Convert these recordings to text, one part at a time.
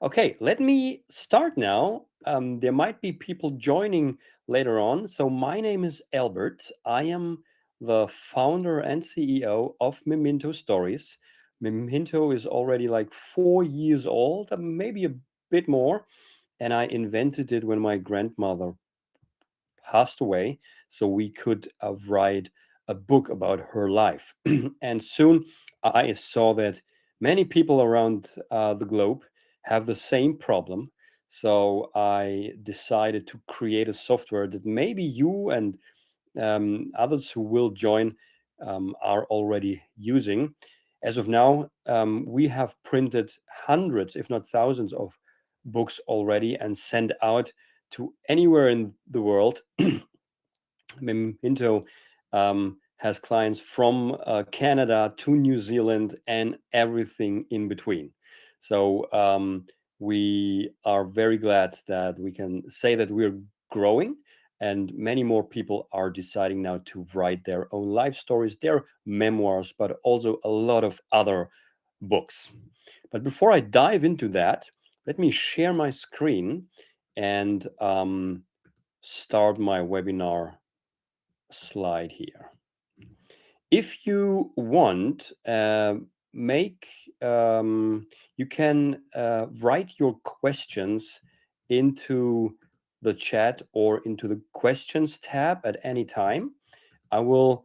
Okay, let me start now. There might be people joining later on. So, my name is Albert. I am the founder and CEO of Meminto Stories. Meminto is already like 4 years old, maybe a bit more. And I invented it when my grandmother passed away, so we could write a book about her life. And soon I saw that many people around the globe have the same problem. So I decided to create a software that maybe you and others who will join are already using. As of now, we have printed hundreds, if not thousands, of books already and sent out to anywhere in the world. Meminto has clients from Canada to New Zealand and everything in between. So we are very glad that we can say that we're growing, and many more people are deciding now to write their own life stories, their memoirs, but also a lot of other books. But before I dive into that, let me share my screen and start my webinar slide here. If you want, make you can write your questions into the chat or into the questions tab at any time. I will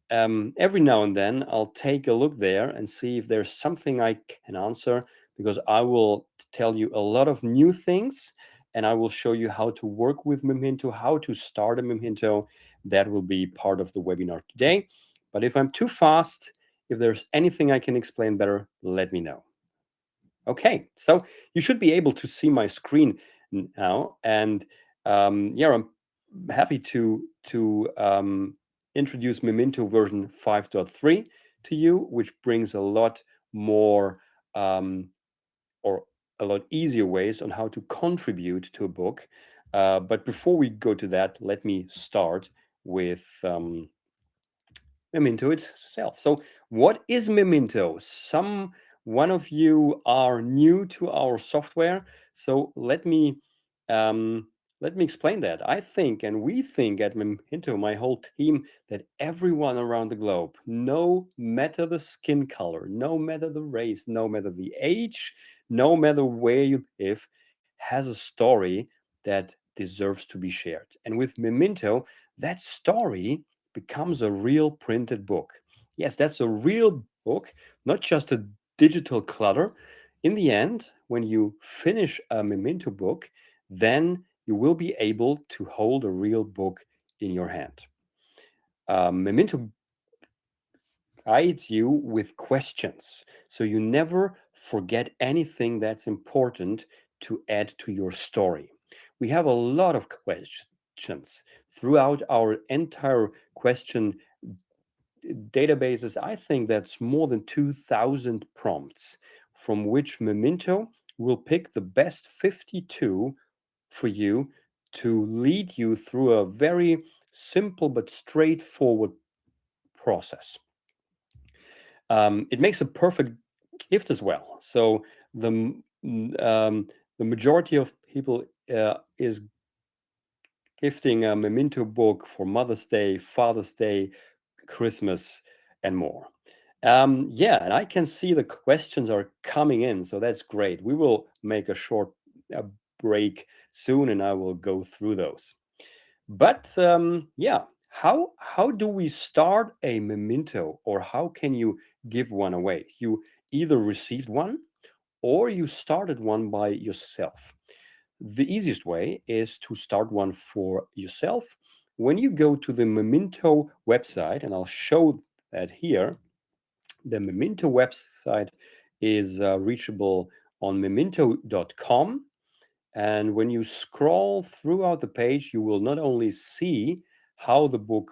every now and then I'll take a look there and see if there's something I can answer, because I will tell you a lot of new things, and I will show you how to work with Meminto, how to start a Meminto. That will be part of the webinar today. But if I'm too fast, if there's anything I can explain better, let me know. Okay, so you should be able to see my screen now, and yeah, I'm happy to introduce Meminto version 5.3 to you, which brings a lot more or a lot easier ways on how to contribute to a book. But before we go to that, let me start with Meminto itself. So, what is Meminto? One of you are new to our software, so um, let me explain that. I think, and we think at Meminto, my whole team, that everyone around the globe, no matter the skin color, no matter the race, no matter the age, no matter where you live, has a story that deserves to be shared. And with Memento, that story becomes a real printed book. Yes, that's a real book, not just a digital clutter. In the end, when you finish a Memento book, then you will be able to hold a real book in your hand. Memento guides you with questions, so you never forget anything that's important to add to your story. We have a lot of questions throughout our entire question databases. I think that's more than 2,000 prompts, from which Memento will pick the best 52 for you to lead you through a very simple but straightforward process. It makes a perfect gift as well. So the majority of people is gifting a Memento book for Mother's Day, Father's Day, Christmas, and more. Yeah, and I can see the questions are coming in, so that's great. We will make a short uh, break soon, and I will go through those. But yeah, how do we start a memento, or how can you give one away? You either received one or you started one by yourself. The easiest way is to start one for yourself. When you go to the Memento website, and I'll show that here, the Memento website is reachable on memento.com. And when you scroll throughout the page, you will not only see how the book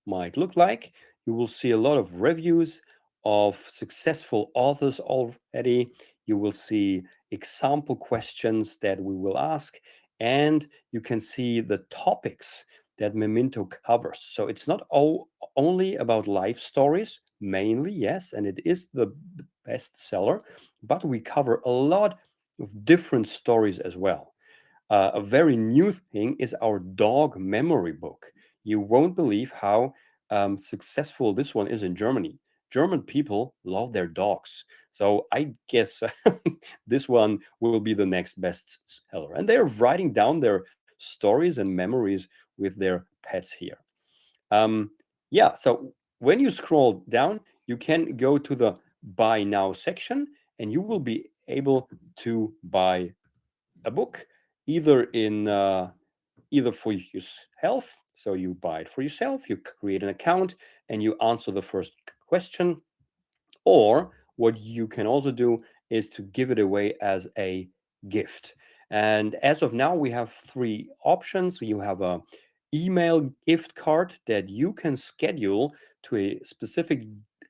might look like, you will see a lot of reviews of successful authors already. You will see example questions that we will ask, and you can see the topics that Memento covers. So it's not only about life stories, mainly, yes, and it is the bestseller, but we cover a lot with different stories as well. A very new thing is our dog memory book. You won't believe how successful this one is in Germany. German people love their dogs. So I guess this one will be the next best seller. And they're writing down their stories and memories with their pets here. Um, yeah, so when you scroll down, you can go to the buy now section and you will be able to buy a book either in either for yourself, so you buy it for yourself, you create an account and you answer the first question, or what you can also do is to give it away as a gift. And as of now, we have three options. You have a email gift card that you can schedule to a specific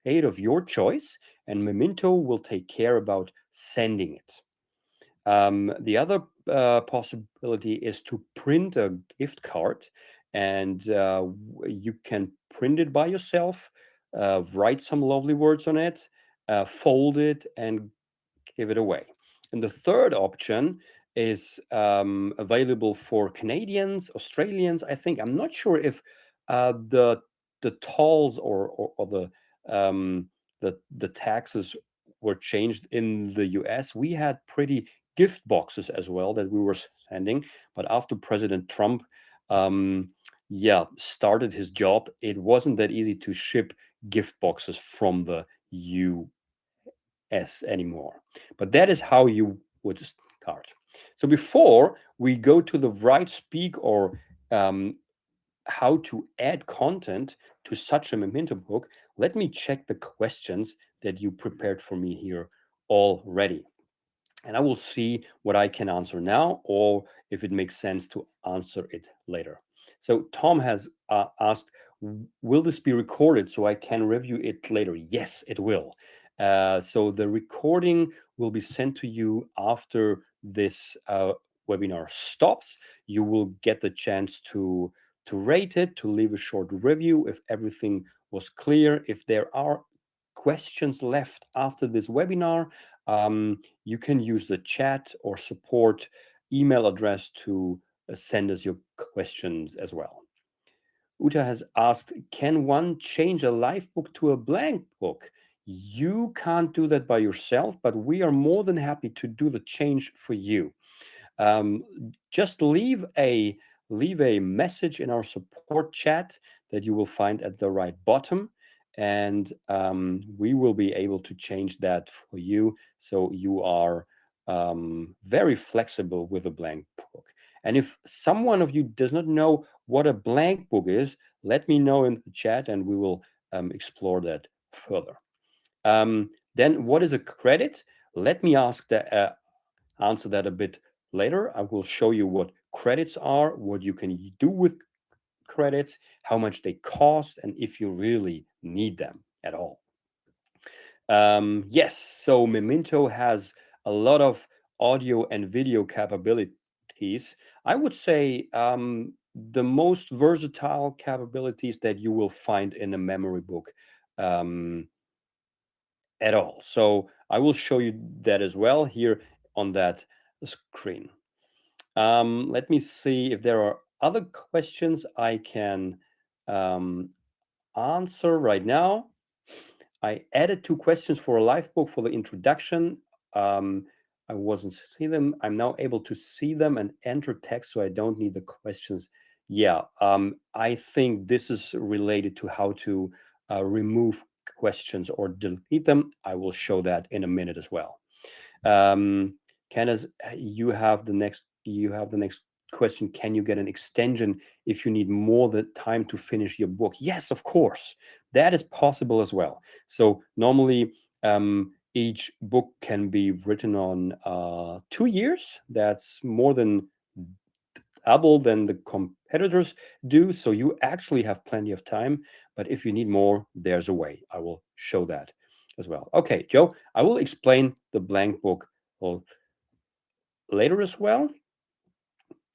date of your choice, and Memento will take care about sending it. The other possibility is to print a gift card, and you can print it by yourself, write some lovely words on it, fold it, and give it away. And the third option is available for Canadians, Australians. I think I'm not sure if the tolls or the taxes were changed in the US. We had pretty gift boxes as well that we were sending, but after President Trump, um, yeah, started his job, it wasn't that easy to ship gift boxes from the US anymore. But that is how you would start. So before we go to the right speak or how to add content to such a Memento book, let me check the questions that you prepared for me here already. And I will see what I can answer now or if it makes sense to answer it later. So Tom has asked, will this be recorded so I can review it later? Yes, it will. So the recording will be sent to you after this webinar stops. You will get the chance to rate it, to leave a short review if everything was clear. If there are questions left after this webinar, you can use the chat or support email address to send us your questions as well. Uta has asked, can one change a live book to a blank book? You can't do that by yourself, but we are more than happy to do the change for you. Um, just leave a message in our support chat that you will find at the right bottom, and we will be able to change that for you so you are very flexible with a blank book. And if someone of you does not know what a blank book is, let me know in the chat and we will explore that further. Then what is a credit? Let me answer that a bit later. I will show you what credits are, what you can do with credits, how much they cost, and if you really need them at all. Yes, so Memento has a lot of audio and video capabilities. I would say the most versatile capabilities that you will find in a memory book um, at all. So I will show you that as well here on that screen. Let me see if there are other questions I can answer right now. I added two questions for a live book for the introduction. Um, I wasn't see them. I'm now able to see them and enter text, so I don't need the questions. Yeah, I think this is related to how to remove questions or delete them. I will show that in a minute as well. Candace, you have the next question. Can you get an extension if you need more the time to finish your book? Yes, of course. That is possible as well. So normally each book can be written on 2 years. That's more than double than the competitors do. So you actually have plenty of time. But if you need more, there's a way. I will show that as well. Okay, Joe, I will explain the blank book later as well.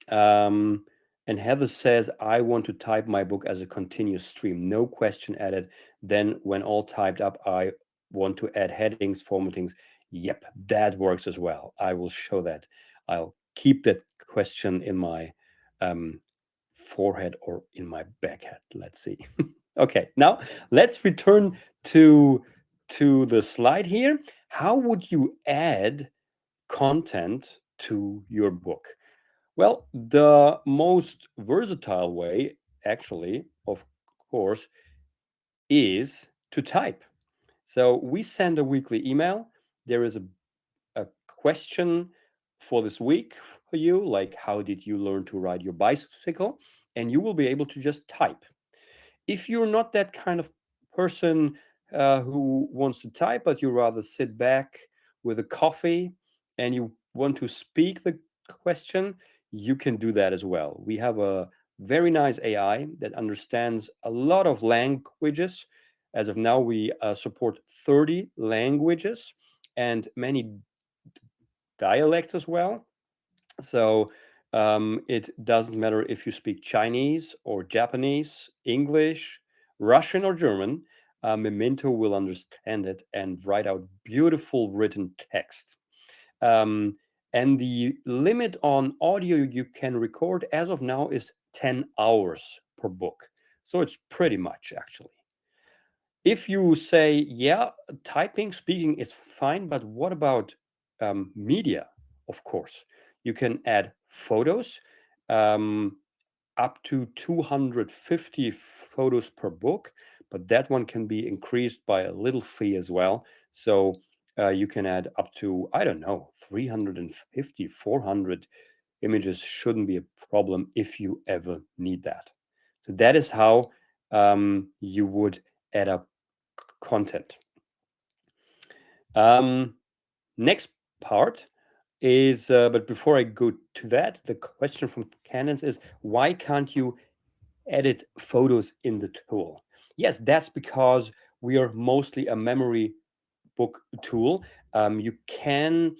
Um, and Heather says, I want to type my book as a continuous stream, no question added. Then, when all typed up, I want to add headings, formatings. Yep, that works as well. I will show that. I'll keep that question in my um, forehead or in my backhead. Let's see. Okay, now let's return to the slide here. How would you add content to your book? Well, the most versatile way, actually, of course, is to type. So we send a weekly email. There is a question for this week for you, like how did you learn to ride your bicycle? And you will be able to just type. If you're not that kind of person who wants to type, but you rather sit back with a coffee and you want to speak the question, you can do that as well. We have a very nice AI that understands a lot of languages. As of now, we support 30 languages and many dialects as well. So it doesn't matter if you speak Chinese or Japanese, English, Russian, or German. Memento will understand it and write out beautiful written text. Um, and the limit on audio you can record as of now is 10 hours per book. So it's pretty much actually. If you say, yeah, typing, speaking is fine, but what about media? Of course, you can add photos, um, up to 250 photos per book, but that one can be increased by a little fee as well. So you can add up to, I don't know, 350, 400 images shouldn't be a problem if you ever need that. So that is how you would add up content. Um, Next part is, but before I go to that, the question from Canons is why can't you edit photos in the tool? Yes, that's because we are mostly a memory book tool. You can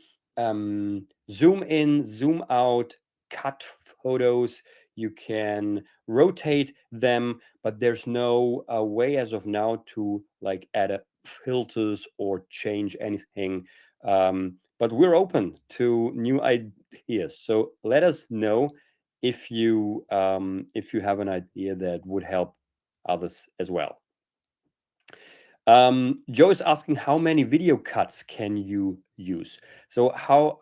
zoom in, zoom out, cut photos. You can rotate them, but there's no way as of now to like add filters or change anything. But we're open to new ideas. So let us know if you have an idea that would help others as well. Joe is asking how many video cuts can you use? So how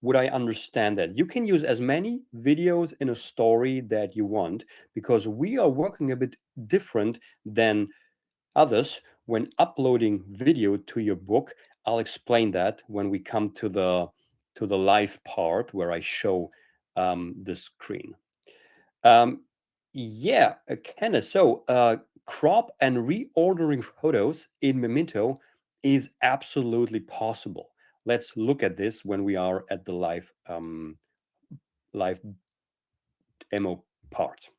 would I understand that? You can use as many videos in a story that you want because we are working a bit different than others when uploading video to your book. I'll explain that when we come to the live part where I show the screen. Um, yeah, Kenneth. So, crop and reordering photos in Memento is absolutely possible. Let's look at this when we are at the live demo part.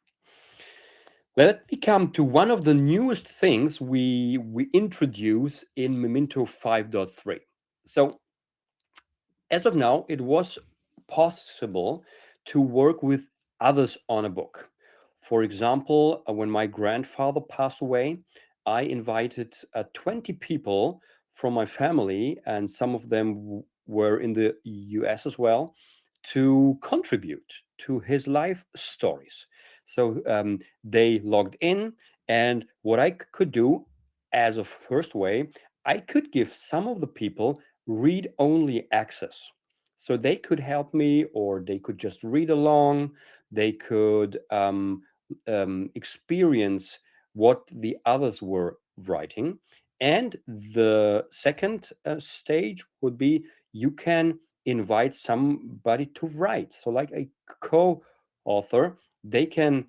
Let me come to one of the newest things we introduce in Memento 5.3. So as of now, it was possible to work with others on a book. For example, when my grandfather passed away, I invited 20 people from my family, and some of them were in the US as well, to contribute to his life stories. So they logged in, and what I could do as a first way, I could give some of the people read only access. So they could help me, or they could just read along. They could experience what the others were writing. And the second stage would be you can invite somebody to write. So, like a co author, they can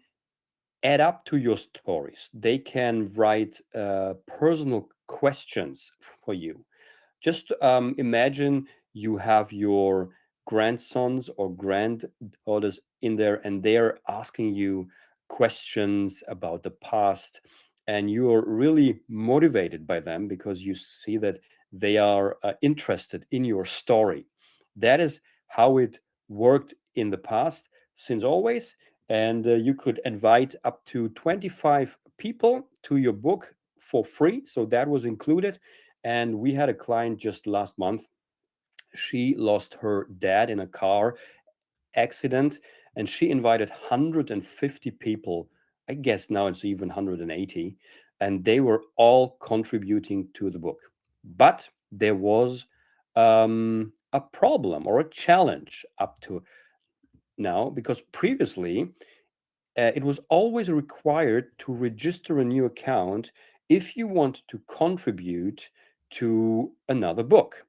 add up to your stories, they can write personal questions for you. Just imagine you have your grandsons or granddaughters in there, and they're asking you questions about the past, and you are really motivated by them because you see that they are interested in your story. That is how it worked in the past, since always. And you could invite up to 25 people to your book for free. So that was included, And we had a client just last month. She lost her dad in a car accident, and she invited 150 people. I guess now it's even 180, and they were all contributing to the book. But there was a problem or a challenge up to now, because previously it was always required to register a new account if you want to contribute to another book.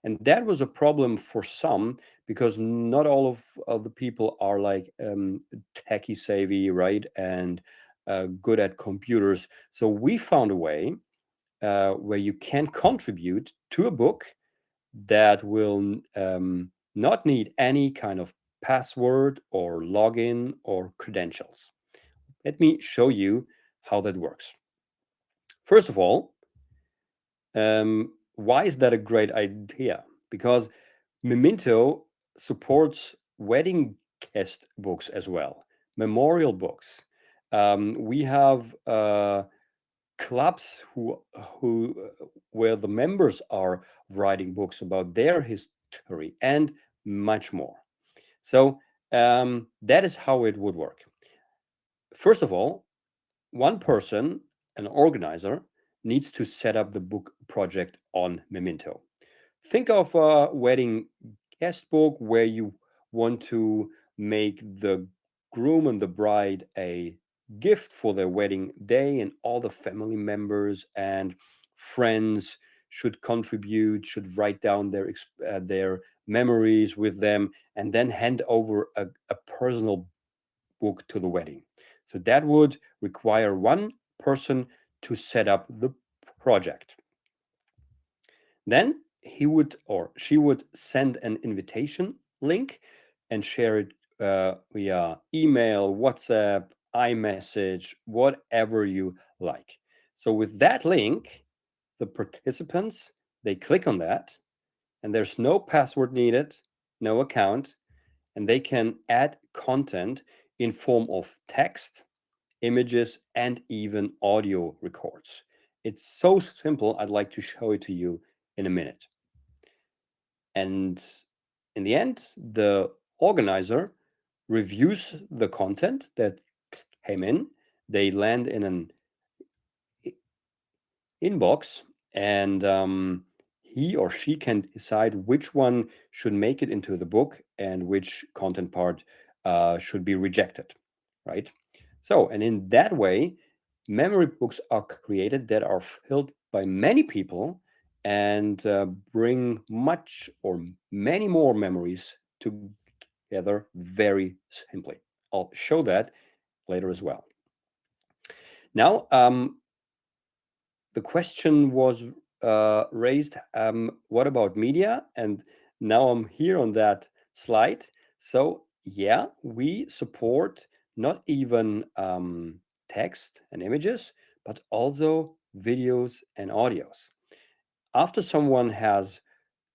And that was a problem for some, because not all of the people are like techie savvy, right? And good at computers. So we found a way where you can contribute to a book that will not need any kind of password or login or credentials. Let me show you how that works. First of all, why is that a great idea? Because Meminto supports wedding guest books as well, memorial books. We have clubs where the members are writing books about their history and much more. So that is how it would work. First of all, one person, an organizer, needs to set up the book project on Memento. Think of a wedding guest book where you want to make the groom and the bride a gift for their wedding day, and all the family members and friends should contribute, should write down their memories with them, and then hand over a personal book to the wedding. So that would require one person to set up the project. Then he would or she would send an invitation link and share it via email, WhatsApp, iMessage, whatever you like. So with that link, the participants, they click on that, and there's no password needed, no account, and they can add content in form of text, images, and even audio records. It's so simple. I'd like to show it to you in a minute. And in the end, the organizer reviews the content that came in. They land in an inbox, and he or she can decide which one should make it into the book and which content part should be rejected, right? So, and in that way, memory books are created that are filled by many people and bring much or many more memories together very simply. I'll show that later as well. Now, the question was raised, what about media? And now I'm here on that slide. So, yeah, we support not even text and images, but also videos and audios. After someone has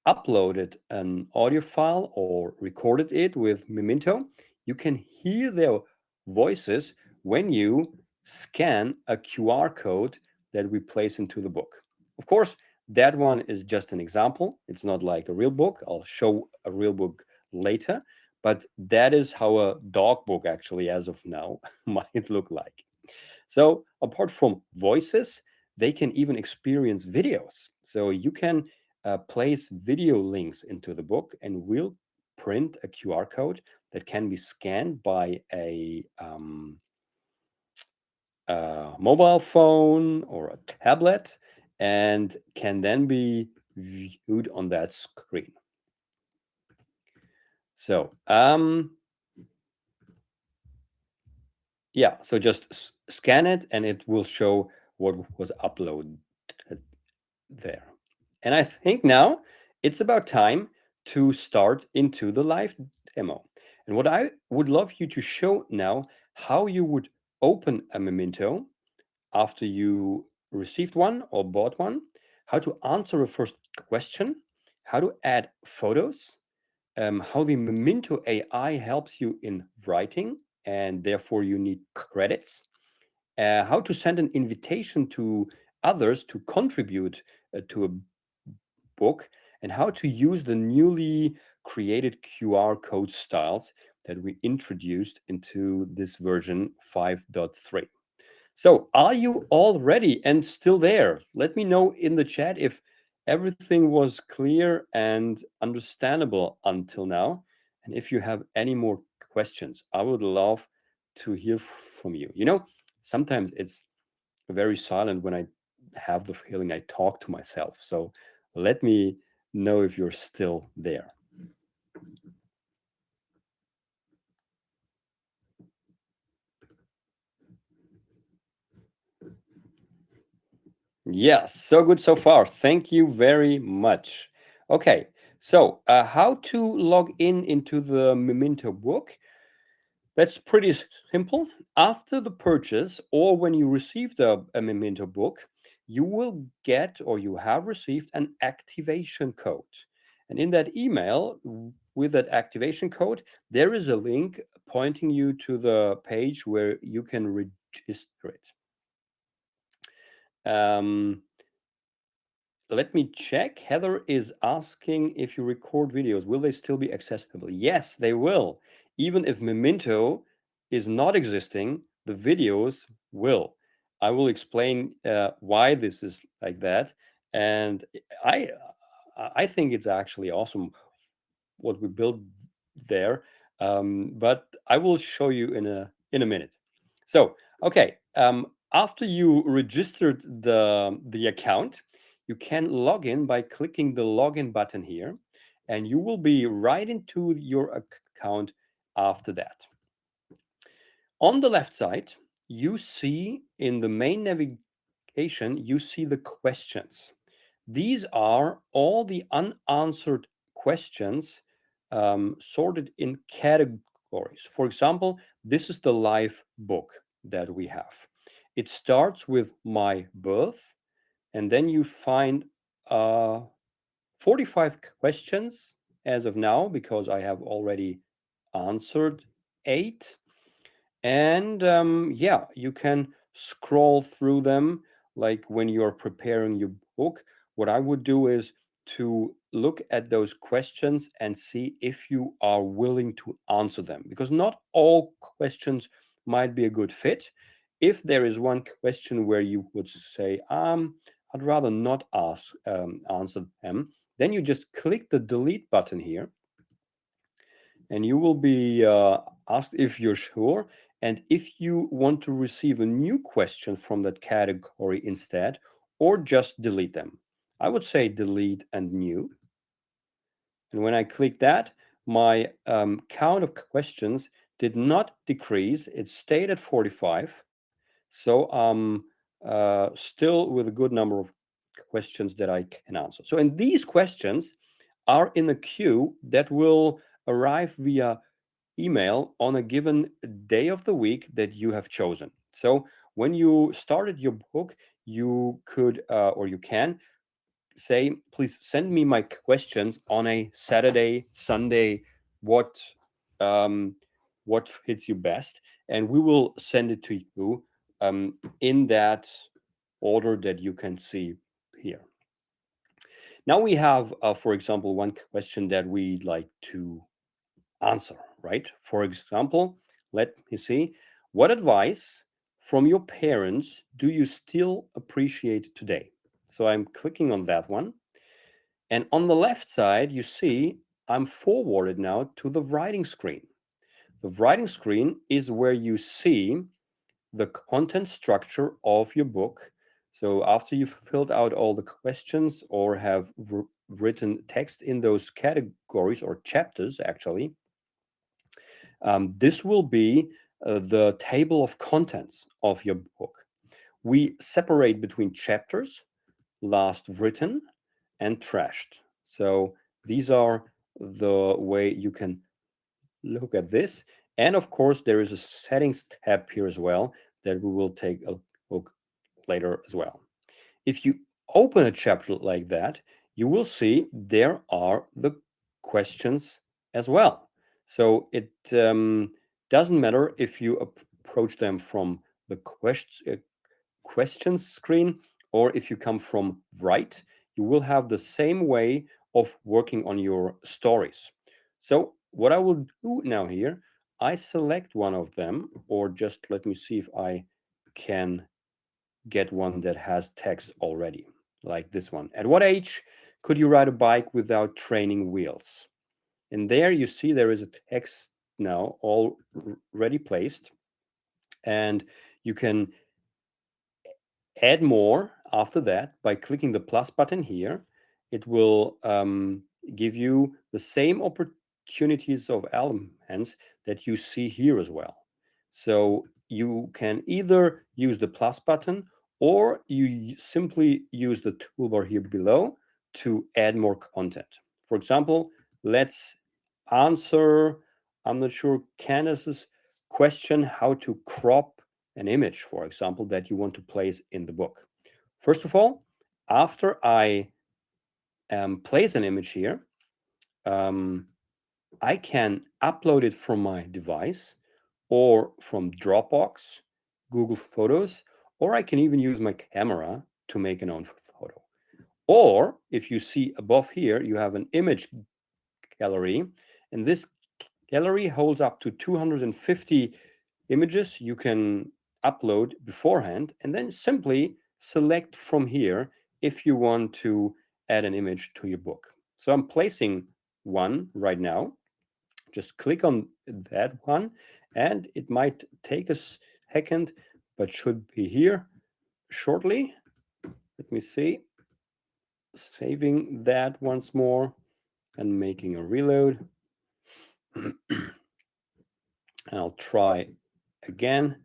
uploaded an audio file or recorded it with Meminto, you can hear their voices when you scan a QR code that we place into the book. Of course, that one is just an example. It's not like a real book. I'll show a real book later, but that is how a dog book actually, as of now, might look like. So, apart from voices, they can even experience videos. So, you can place video links into the book, and we'll print a QR code that can be scanned by a mobile phone or a tablet and can then be viewed on that screen. So, yeah, so just scan it and it will show what was uploaded there. And I think now it's about time to start into the live demo. And what I would love you to show now, how you would open a Memento after you received one or bought one, how to answer a first question, how to add photos, how the Memento AI helps you in writing, and therefore you need credits, how to send an invitation to others to contribute to a book, and how to use the newly created QR code styles that we introduced into this version 5.3. So, are you all ready and still there? Let me know in the chat if everything was clear and understandable until now. And if you have any more questions, I would love to hear from you. Sometimes it's very silent when I have the feeling I talk to myself. So, let me know if you're still there. Yes, so good so far. Thank you very much. Okay, so how to log in into the Meminto book? That's pretty simple. After the purchase or when you receive a Memento book, you will get or you have received an activation code. And in that email with that activation code, there is a link pointing you to the page where you can register it. Um, Let me check. Heather is asking if you record videos, will they still be accessible? Yes, they will. Even if Memento is not existing, the videos will. I will explain why this is like that, and I I think it's actually awesome what we built there. But I will show you in a minute. So, okay, after you registered the account, you can log in by clicking the login button here, and you will be right into your account after that. On the left side, you see in the main navigation, you see the questions. These are all the unanswered questions sorted in categories. For example, this is the live book that we have. It starts with my birth, and then you find 45 questions as of now because I have already answered 8. And yeah, you can scroll through them like when you're preparing your book. What I would do is to look at those questions and see if you are willing to answer them, because not all questions might be a good fit. If there is one question where you would say, I'd rather not answer them, then you just click the delete button here, and you will be asked if you're sure and if you want to receive a new question from that category instead, or just delete them. I would say delete and new. And when I click that, my count of questions did not decrease. It stayed at 45. So I'm still with a good number of questions that I can answer. So, and these questions are in a queue that will arrive via email on a given day of the week that you have chosen. So when you started your book, you could or you can say, please send me my questions on a Saturday, Sunday, what um, what fits you best, and we will send it to you in that order that you can see here. Now we have, for example, one question that we'd like to answer, right? For example, let me see. What advice from your parents do you still appreciate today? So I'm clicking on that one. And on the left side, you see I'm forwarded now to the writing screen. The writing screen is where you see the content structure of your book. So after you've filled out all the questions or have written text in those categories or chapters, actually, this will be the table of contents of your book. We separate between chapters, last written, and trashed. So these are the way you can look at this. And of course, there is a settings tab here as well that we will take a look later as well. If you open a chapter like that, you will see there are the questions as well. So it doesn't matter if you approach them from the questions screen or if you come from right, you will have the same way of working on your stories. So what I will do now here, I select one of them, or just let me see if I can get one that has text already, like this one. At what age could you ride a bike without training wheels? And there you see there is a text now already placed, and you can add more after that by clicking the plus button here. It will give you the same opportunities of elements that you see here as well. So you can either use the plus button, or you simply use the toolbar here below to add more content. For example, let's answer, I'm not sure, Candace's question, how to crop an image, for example, that you want to place in the book. First of all, after I place an image here, um, I can upload it from my device or from Dropbox, Google Photos, or I can even use my camera to make an own photo. Or if you see above here, you have an image gallery, and this gallery holds up to 250 images you can upload beforehand, and then simply select from here if you want to add an image to your book. So I'm placing one right now. Just click on that one, and it might take a second, but should be here shortly. Let me see. Saving that once more and making a reload. And I'll try again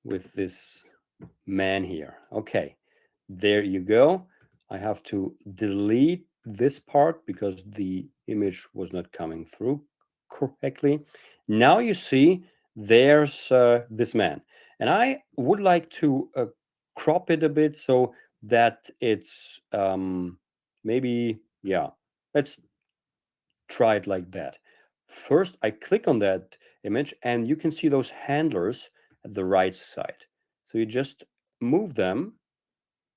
with this man here. Okay, there you go. I have to delete this part because the image was not coming through correctly. Now you see there's this man. And I would like to crop it a bit so that it's maybe, yeah, let's try it like that. First, I click on that image, and you can see those handlers at the right side. So you just move them,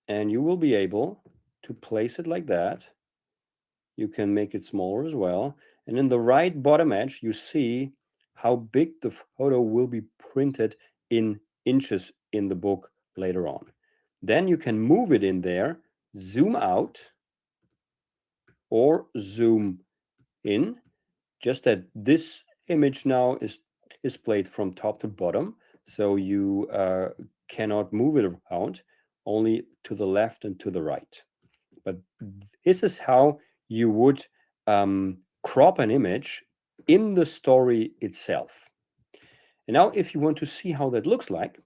and you will be able to place it like that. You can make it smaller as well. And in the right bottom edge, you see how big the photo will be printed in inches in the book later on. Then you can move it in there, zoom out, or zoom in, just that this image now is displayed from top to bottom, so you cannot move it around, only to the left and to the right. But this is how you would crop an image in the story itself. And now if you want to see how that looks like,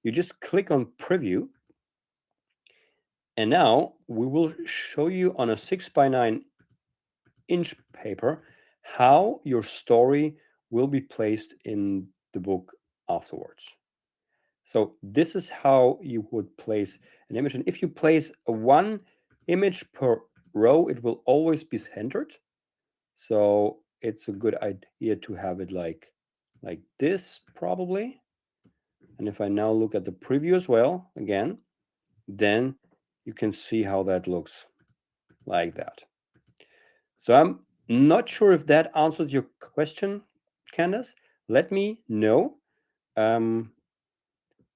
you just click on preview, and now we will show you on a 6x9-inch paper how your story will be placed in the book afterwards. So this is how you would place an image. And if you place one image per row, it will always be centered. So it's a good idea to have it like this, probably. And if I now look at the preview as well, again, then you can see how that looks like that. So I'm not sure if that answered your question, Candace. Let me know. Um,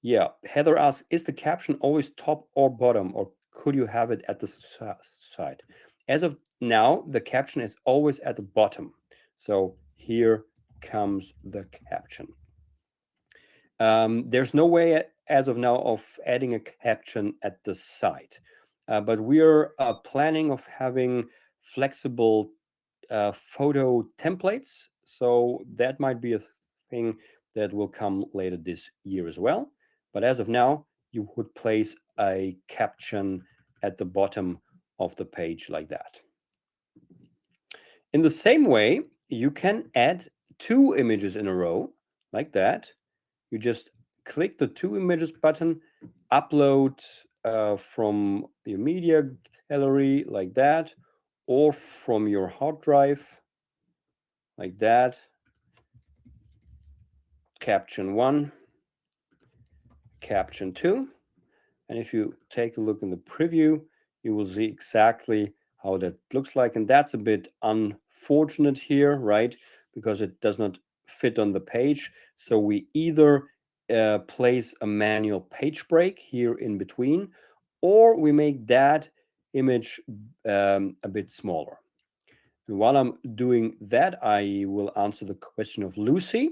yeah, Heather asks, is the caption always top or bottom, or could you have it at the side? As of now, the caption is always at the bottom. So here comes the caption. There's no way as of now of adding a caption at the side, but we are planning of having flexible photo templates. So that might be a thing that will come later this year as well. But as of now, you would place a caption at the bottom of the page like that. In the same way, you can add two images in a row like that. You just click the two images button, upload from your media gallery like that, or from your hard drive like that. Caption 1, caption 2. And if you take a look in the preview, you will see exactly how that looks like. And that's a bit unfortunate here, right? Because it does not fit on the page. So we either place a manual page break here in between, or we make that image a bit smaller. And while I'm doing that, I will answer the question of Lucy.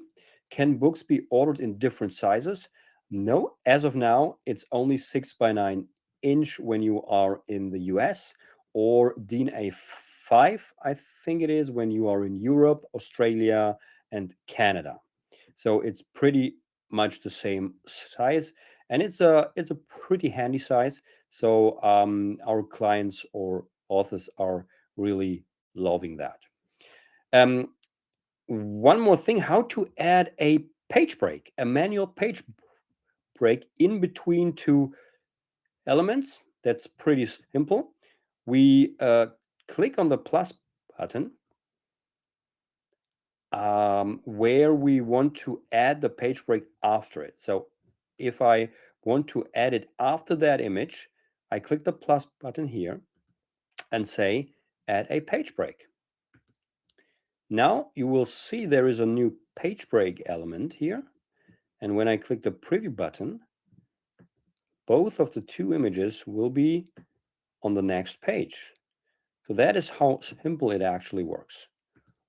Can books be ordered in different sizes? No, as of now, it's only 6 by 9 inch when you are in the US, or DIN A5, I think it is, when you are in Europe, Australia, and Canada. So it's pretty much the same size, and it's a pretty handy size. So our clients or authors are really loving that. Um, One more thing: how to add a page break, a manual page break in between two elements. That's pretty simple. We click on the plus button where we want to add the page break after it. So if I want to add it after that image, I click the plus button here and say add a page break. Now you will see there is a new page break element here. And when I click the preview button, both of the two images will be on the next page. So that is how simple it actually works.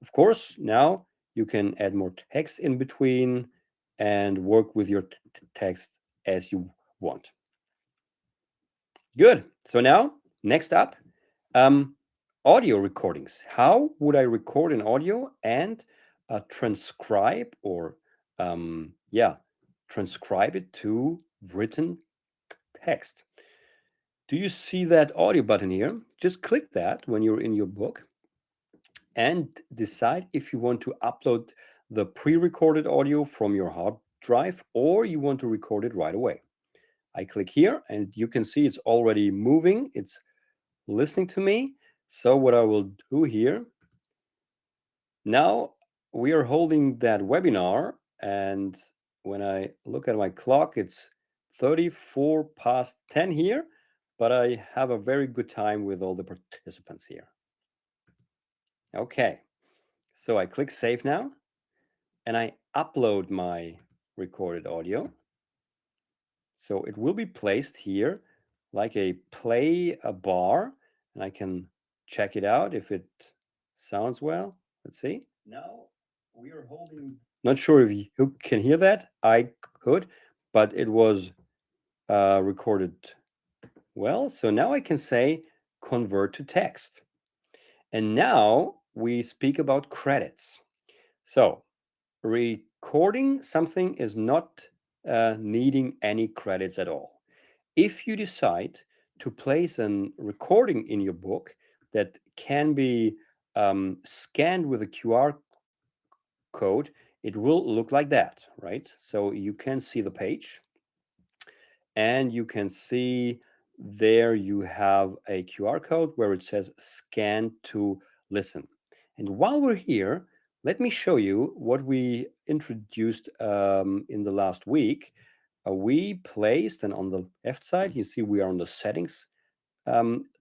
Of course, now you can add more text in between and work with your text as you want. Good. So now, next up, um, audio recordings. How would I record an audio and transcribe or, yeah, transcribe it to written text? Do you see that audio button here? Just click that when you're in your book and decide if you want to upload the pre-recorded audio from your hard drive or you want to record it right away. I click here and you can see it's already moving. It's listening to me. So what I will do here, now we are holding that webinar, and when I look at my clock, it's 34 past 10 here, but I have a very good time with all the participants here. Okay, so I click save now and I upload my recorded audio. So it will be placed here like a play a bar, and I can check it out if it sounds well. Let's see. Now we are holding. Not sure if you can hear that. I could, but it was recorded well. So now I can say convert to text. And now we speak about credits. So recording something is not needing any credits at all. If you decide to place a recording in your book that can be scanned with a QR code, it will look like that, right? So you can see the page and you can see there you have a QR code where it says scan to listen. And while we're here, let me show you what we introduced in the last week. We placed, and on the left side, you see we are on the settings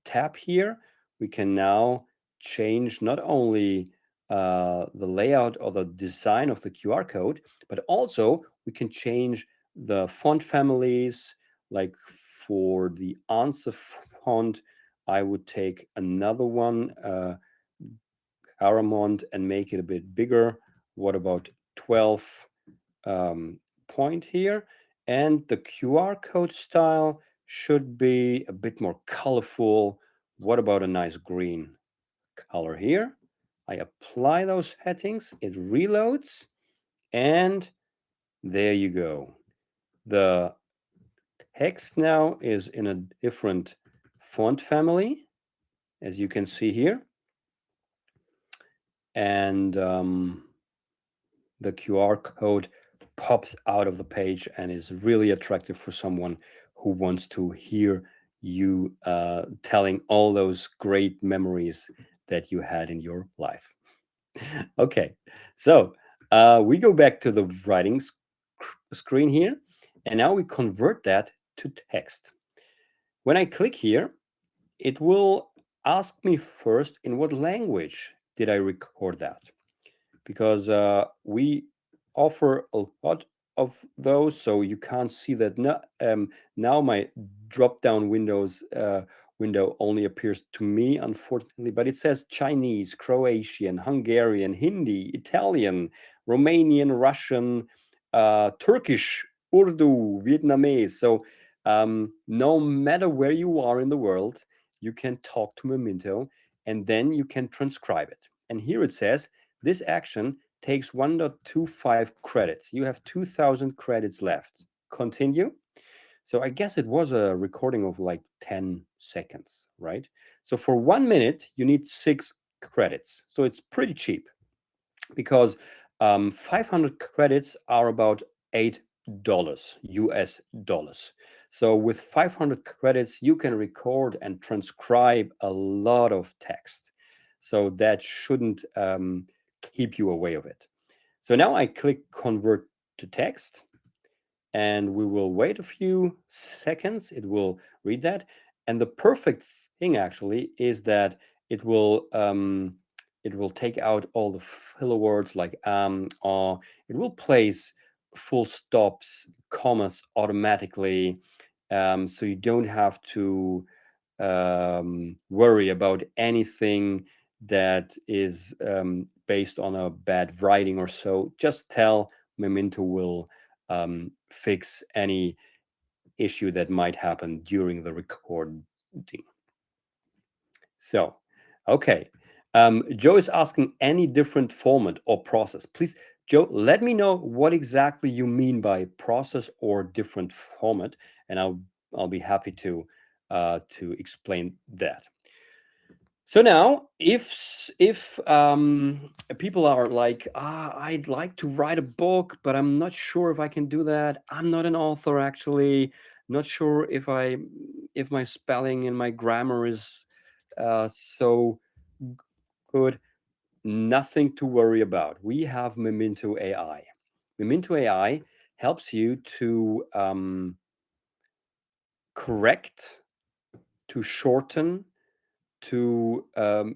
tab here. We can now change not only the layout or the design of the QR code, but also we can change the font families. Like for the answer font, I would take another one, Aramond, and make it a bit bigger. What about 12 point here? And the QR code style should be a bit more colorful. What about a nice green color here? I apply those settings, it reloads, and there you go. The text now is in a different font family, as you can see here. And the QR code pops out of the page and is really attractive for someone who wants to hear you telling all those great memories that you had in your life. Okay, so we go back to the writing screen here, and now we convert that to text. When I click here, it will ask me first in what language did I record that, because we offer a lot of those, so you can't see that now my drop down window only appears to me, unfortunately, but it says Chinese, Croatian, Hungarian, Hindi, Italian, Romanian, Russian, Turkish, Urdu, Vietnamese. So no matter where you are in the world, you can talk to Meminto, and then you can transcribe it. And here it says this action takes 1.25 credits. You have 2,000 credits left. Continue. So I guess it was a recording of like 10 seconds, right? So for 1 minute, you need 6 credits. So it's pretty cheap, because 500 credits are about $8 US dollars. So with 500 credits, you can record and transcribe a lot of text. So that shouldn't keep you away of it. So now I click convert to text, and we will wait a few seconds. It will read that. And the perfect thing actually is that it will it will take out all the filler words like or it will place full stops, commas automatically, so you don't have to worry about anything that is based on a bad writing or so. Just tell Memento will fix any issue that might happen during the recording. So, okay. Joe is asking any different format or process. Please, Joe, let me know what exactly you mean by process or different format, and I'll be happy to explain that. So now, if people are like, I'd like to write a book, but I'm not sure if I can do that. I'm not an author, actually. Not sure if my spelling and my grammar is so good. Nothing to worry about. We have Meminto AI. Meminto AI helps you to correct, to shorten, to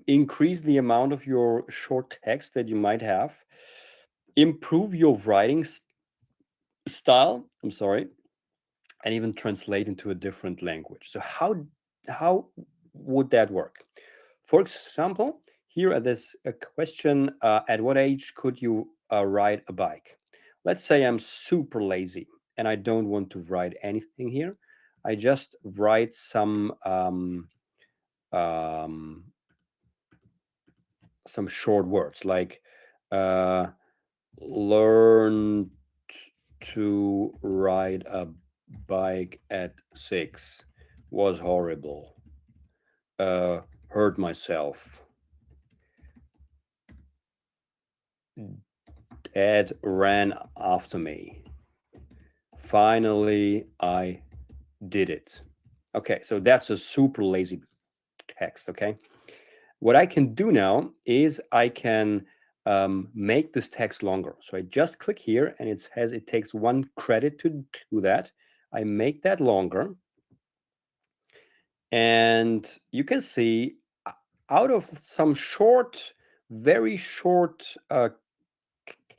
increase the amount of your short text that you might have, improve your writing style. I'm sorry, and even translate into a different language. So how would that work? For example, here at this question, at what age could you ride a bike? Let's say I'm super lazy and I don't want to write anything here. I just write um, some short words like uh, learn to ride a bike at 6, was horrible, hurt myself, dad ran after me, finally I did it. Okay, so that's a super lazy text. Okay, what I can do now is I can make this text longer. So I just click here and it says it takes 1 credit to do that. I make that longer. And you can see out of some short, very short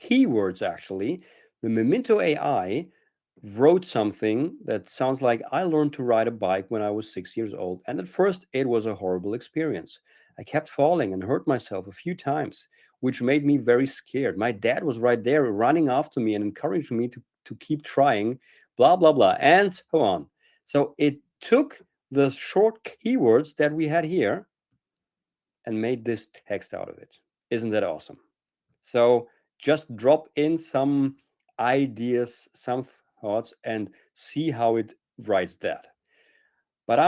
keywords, actually, the Memento AI wrote something that sounds like I learned to ride a bike when I was 6 years old. And at first, it was a horrible experience. I kept falling and hurt myself a few times, which made me very scared. My dad was right there running after me and encouraging me to keep trying, blah, blah, blah, and so on. So it took the short keywords that we had here and made this text out of it. Isn't that awesome? So just drop in some ideas, some thoughts, and see how it writes that. But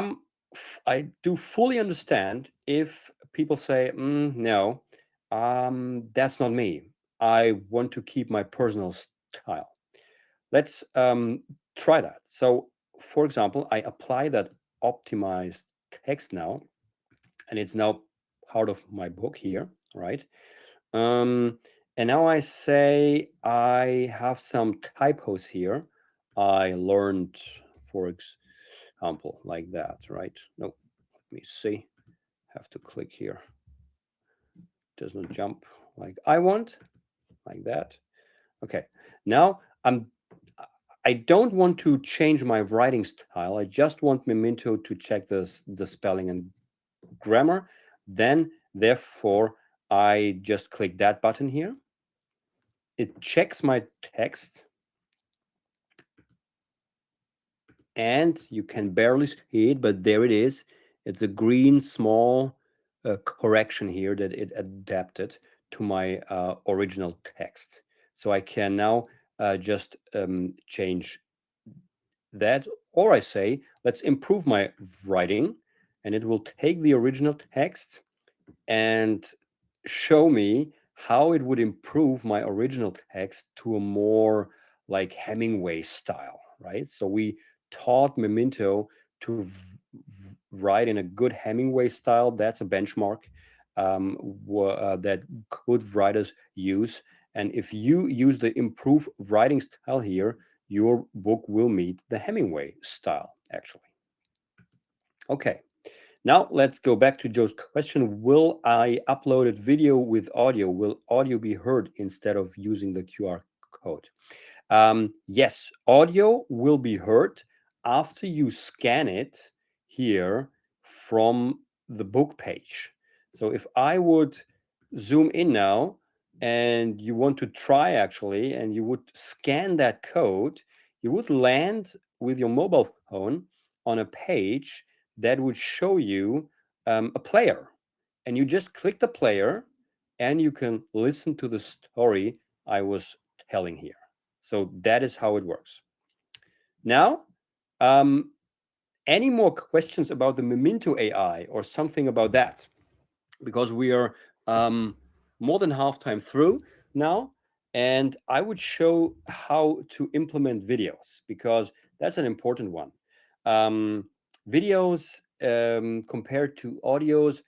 I do fully understand if people say, no, that's not me. I want to keep my personal style. Let's try that. So, for example, I apply that optimized text now, and it's now part of my book here, right? Um, and now I say I have some typos here. I learned, for example, like that, right? No, me see. Have to click here. Does not jump like I want, like that. Okay. Now I don't want to change my writing style. I just want Meminto to check the spelling and grammar. Then, therefore, I just click that button here. It checks my text, and you can barely see it, but there it is. It's a green small correction here that it adapted to my original text. So I can now just change that, or I say, let's improve my writing, and it will take the original text and show me how it would improve my original text to a more like Hemingway style, right? So we taught Meminto to write in a good Hemingway style. That's a benchmark that good writers use. And if you use the improved writing style here, your book will meet the Hemingway style, actually. Okay. Now let's go back to Joe's question. Will I upload a video with audio? Will audio be heard instead of using the QR code? Yes, audio will be heard after you scan it here from the book page. So if I would zoom in now and you want to try actually, and you would scan that code, you would land with your mobile phone on a page that would show you a player. And you just click the player and you can listen to the story I was telling here. So that is how it works. Now, um, any more questions about the Meminto AI or something about that? Because we are more than half time through now, and I would show how to implement videos because that's an important one. Um, Videos compared to audios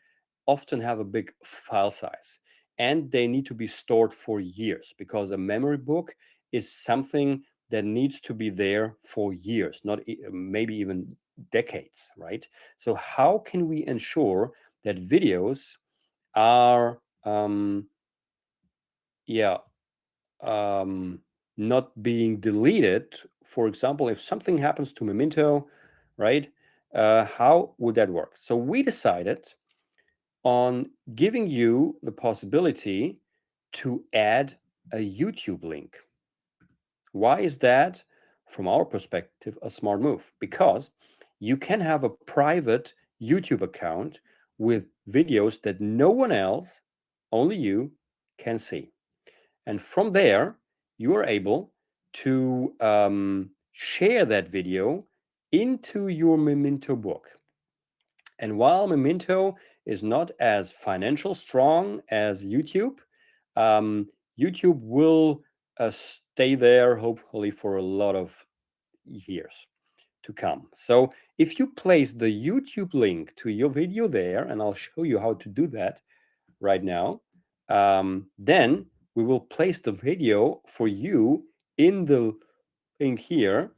often have a big file size, and they need to be stored for years because a memory book is something that needs to be there for years, not maybe even decades, right? So how can we ensure that videos are yeah um, not being deleted? For example, if something happens to Memento, right? How would that work? So we decided on giving you the possibility to add a YouTube link. Why is that, from our perspective, a smart move? Because you can have a private YouTube account with videos that no one else, only you, can see. And from there, you are able to share that video into your Memento book. And while Memento is not as financial strong as YouTube, um, YouTube will stay there hopefully for a lot of years to come. So if you place the YouTube link to your video there, and I'll show you how to do that right now, then we will place the video for you in the link here,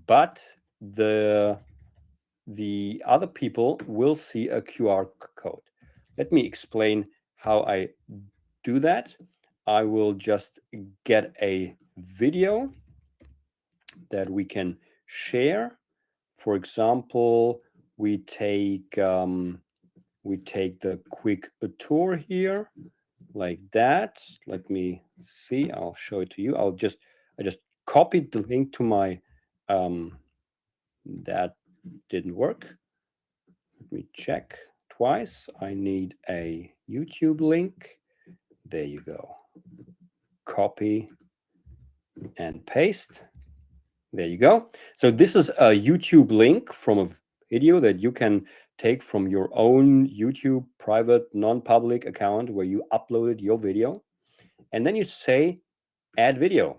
but the other people will see a QR code. Let me explain how I do that. I will just get a video that we can share. For example, we take the quick tour here like that. Let me see. I'll show it to you. I just copied the link to my that didn't work. Let me check twice. I need a YouTube link. There you go. Copy and paste. There you go. So this is a YouTube link from a video that you can take from your own YouTube private non-public account where you uploaded your video. And then you say add video.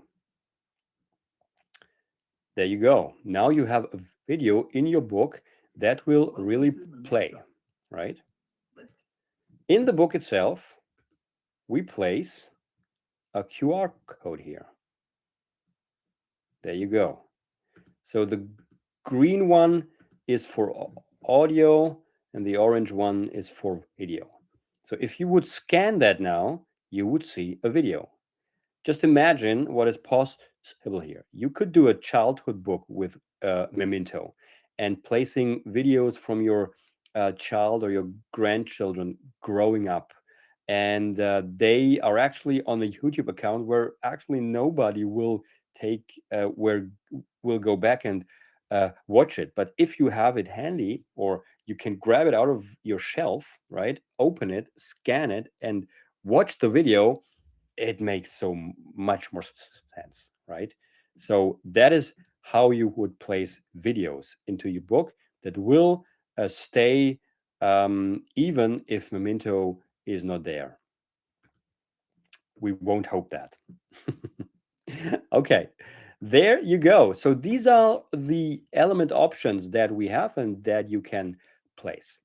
There you go. Now you have a video in your book that will really play, right? In the book itself, we place a QR code here. There you go. So the green one is for audio, and the orange one is for video. So if you would scan that now, you would see a video. Just imagine what is possible here. You could do a childhood book with Memento and placing videos from your child or your grandchildren growing up. And they are actually on a YouTube account where actually nobody will where will go back and watch it. But if you have it handy, or you can grab it out of your shelf, right? Open it, scan it, and watch the video, it makes so much more sense, right? So that is how you would place videos into your book that will stay even if Memento is not there. We won't hope that. Okay, there you go. So these are the element options that we have and that you can place.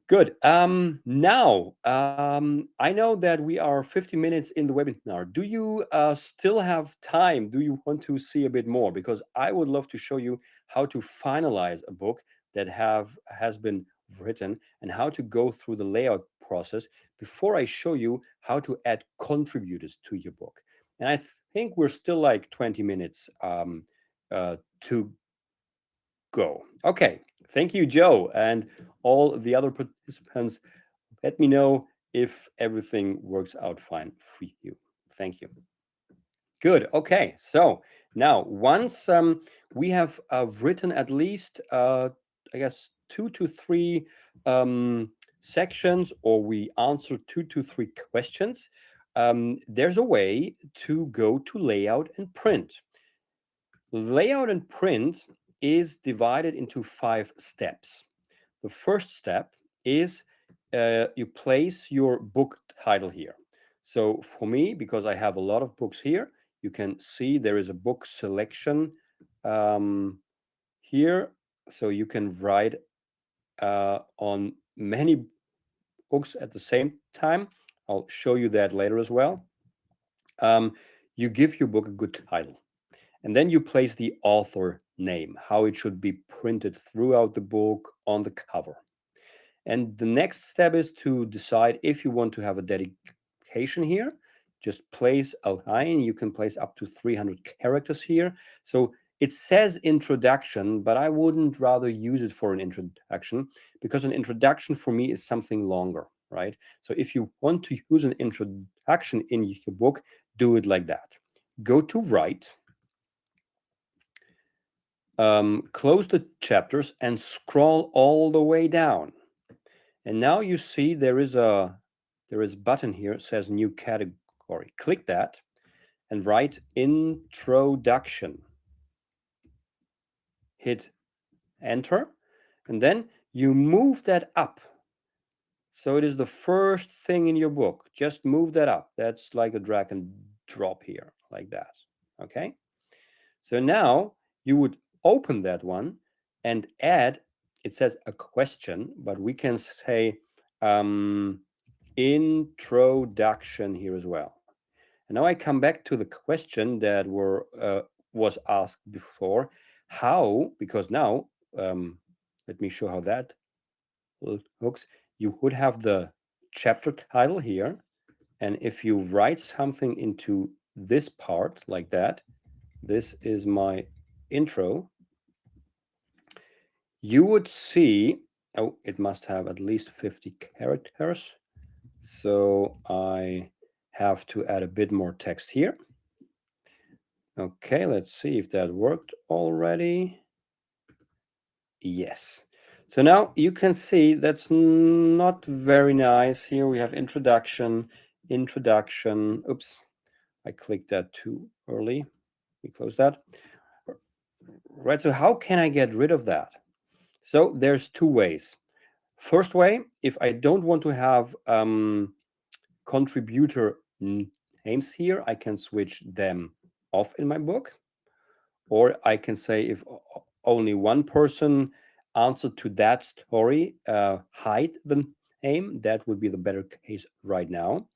Good. Now, I know that we are 50 minutes in the webinar. Do you still have time? Do you want to see a bit more? Because I would love to show you how to finalize a book that has been written and how to go through the layout process before I show you how to add contributors to your book. And I think we're still like 20 minutes to go. Okay. Thank you, Joe, and all the other participants. Let me know if everything works out fine for you. Thank you. Good. Okay. So now, once we have written at least, I guess, 2 to 3 sections, or we answer 2 to 3 questions, there's a way to go to layout and print. Layout and print is divided into 5 steps. The first step is you place your book title here. So for me, because I have a lot of books here, you can see there is a book selection here. So you can write on many books at the same time. I'll show you that later as well. You give your book a good title. And then you place the author name, how it should be printed throughout the book on the cover. And the next step is to decide if you want to have a dedication here. Just place a line. You can place up to 300 characters here. So it says introduction, but I wouldn't rather use it for an introduction, because an introduction for me is something longer, right? So if you want to use an introduction in your book, do it like that. Go to write. Close the chapters and scroll all the way down. And now you see there is a button here. It says new category. Click that and write introduction. Hit enter, and then you move that up. So it is the first thing in your book. Just move that up. That's like a drag and drop here, like that. Okay. So now you would open that one and add, it says a question, but we can say introduction here as well. And now I come back to the question that was asked before. How? Because now, let me show how that looks. You would have the chapter title here. And if you write something into this part like that, this is my intro, you would see, oh, it must have at least 50 characters. So I have to add a bit more text here. Okay, let's see if that worked already. Yes. So now you can see that's not very nice. Here we have introduction. Oops, I clicked that too early. We close that. Right, so how can I get rid of that? So there's 2 ways. First way, if I don't want to have contributor names here, I can switch them off in my book. Or I can say if only one person answered to that story, hide the name. That would be the better case right now.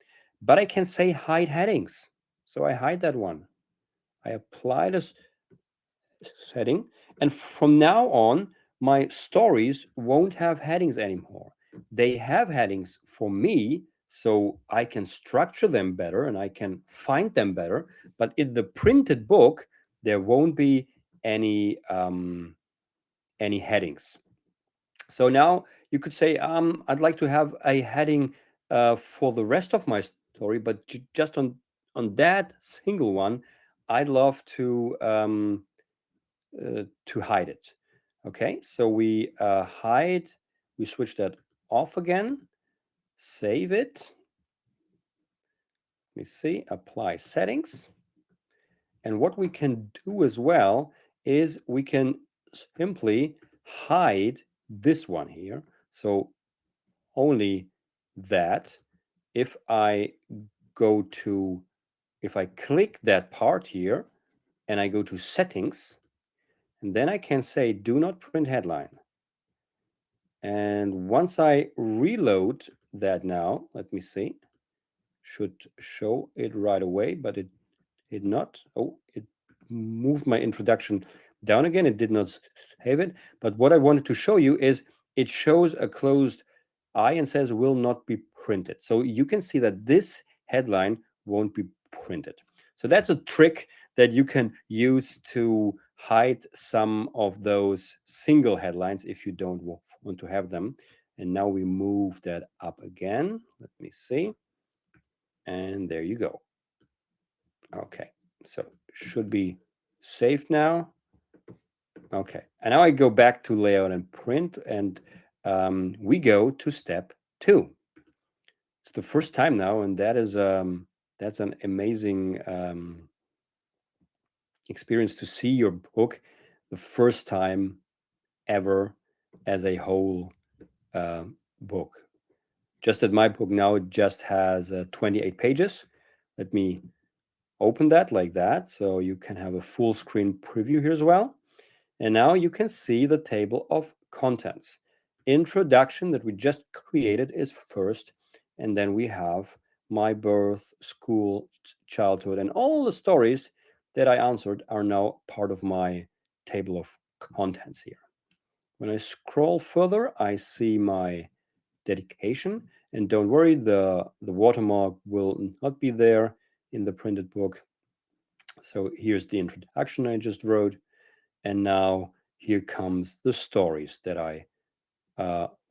But I can say hide headings. So I hide that one. I apply this setting. And from now on, my stories won't have headings anymore. They have headings for me, so I can structure them better and I can find them better. But in the printed book, there won't be any any headings. So now you could say, I'd like to have a heading for the rest of my story, but just on that single one, I'd love to hide it. Okay, so we hide, we switch that off again, save it. Let me see, apply settings. And what we can do as well is we can simply hide this one here. So only that. If I go to, if I click that part here and I go to settings, and then I can say do not print headline. And once I reload that now, let me see, should show it right away, but it did not. Oh, it moved my introduction down again. It did not save it. But what I wanted to show you is it shows a closed I and says will not be printed. So you can see that this headline won't be printed. So that's a trick that you can use to hide some of those single headlines if you don't want to have them. And now we move that up again. Let me see. And there you go. Okay, so should be saved now. Okay, and now I go back to layout and print, and we go to step 2. It's the first time now, and that's an amazing experience to see your book the first time ever as a whole uh, book. Just that my book now just has 28 pages. Let me open that like that, so you can have a full screen preview here as well. And now you can see the table of contents. Introduction that we just created is first, and then we have my birth, school, childhood, and all the stories that I answered are now part of my table of contents here. When I scroll further, I see my dedication, and don't worry, the watermark will not be there in the printed book. So here's the introduction I just wrote. And now here comes the stories that I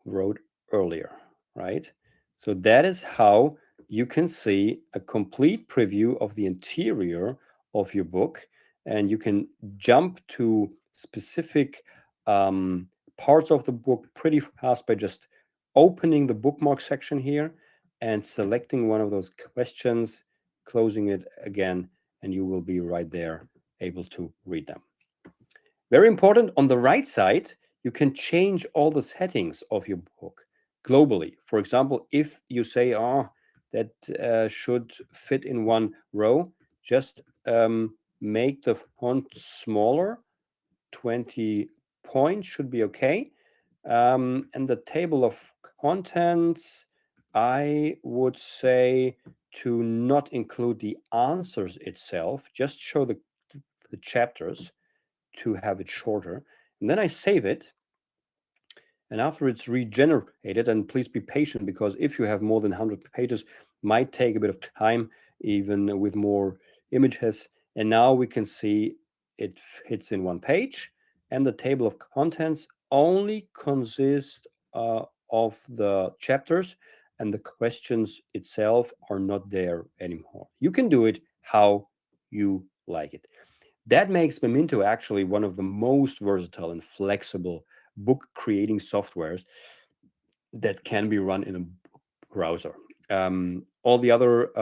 wrote earlier, right? So that is how you can see a complete preview of the interior of your book, and you can jump to specific parts of the book pretty fast by just opening the bookmark section here and selecting one of those questions, closing it again, and you will be right there able to read them. Very important, on the right side, you can change all the settings of your book globally. For example, if you say, oh, that should fit in one row, just make the font smaller, 20 points should be okay. And the table of contents, I would say to not include the answers itself, just show the chapters to have it shorter. And then I save it. And after it's regenerated, and please be patient because if you have more than 100 pages, might take a bit of time, even with more images. And now we can see it fits in one page, and the table of contents only consists of the chapters, and the questions itself are not there anymore. You can do it how you like it. That makes Meminto actually one of the most versatile and flexible book creating softwares that can be run in a browser. All the other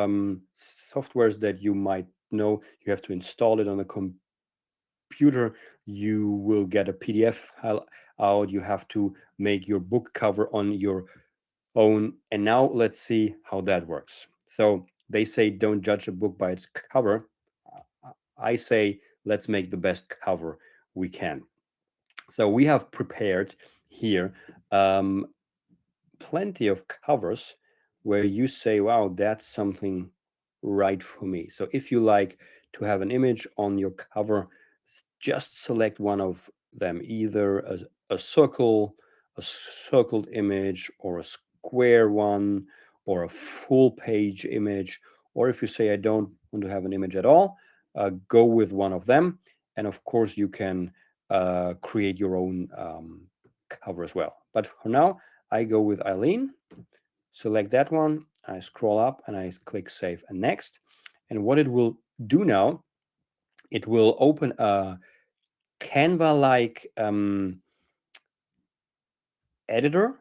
softwares that you might know, you have to install it on a computer. You will get a PDF file out. You have to make your book cover on your own. And now let's see how that works. So they say don't judge a book by its cover. I say let's make the best cover we can. So we have prepared here plenty of covers where you say, wow, that's something right for me. So if you like to have an image on your cover, just select one of them, either a circle, a circled image, or a square one, or a full page image, or if you say I don't want to have an image at all, go with one of them. And of course, you can create your own cover as well. But for now, I go with Eileen. Select that one. I scroll up and I click Save and Next. And what it will do now, it will open a Canva-like editor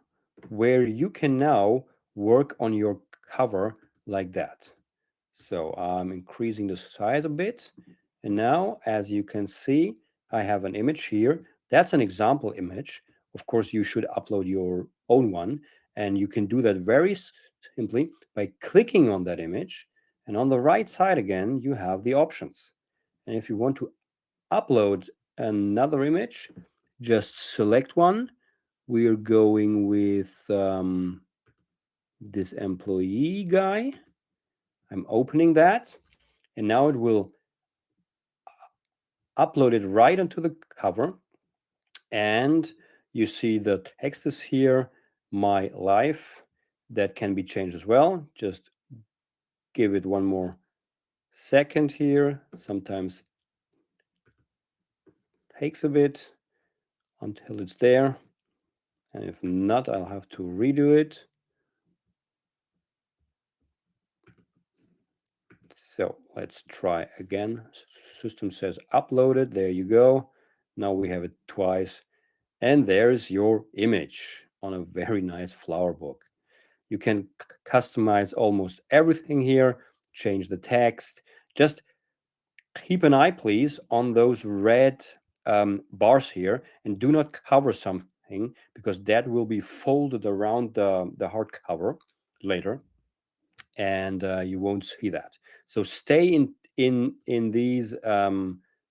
where you can now work on your cover like that. So I'm increasing the size a bit. And now, as you can see, I have an image here. That's an example image. Of course, you should upload your own one. And you can do that very simply by clicking on that image. And on the right side again, you have the options. And if you want to upload another image, just select one. We're going with this employee guy. I'm opening that. And now it will upload it right onto the cover. And you see the text is here, my life. That can be changed as well. Just give it one more second here. Sometimes takes a bit until it's there. And if not, I'll have to redo it. So let's try again. System says uploaded. There you go. Now we have it twice. And there's your image on a very nice flower book. You can customize almost everything here, change the text. Just keep an eye, please, on those red bars here and do not cover something because that will be folded around the hardcover later and you won't see that. So stay in these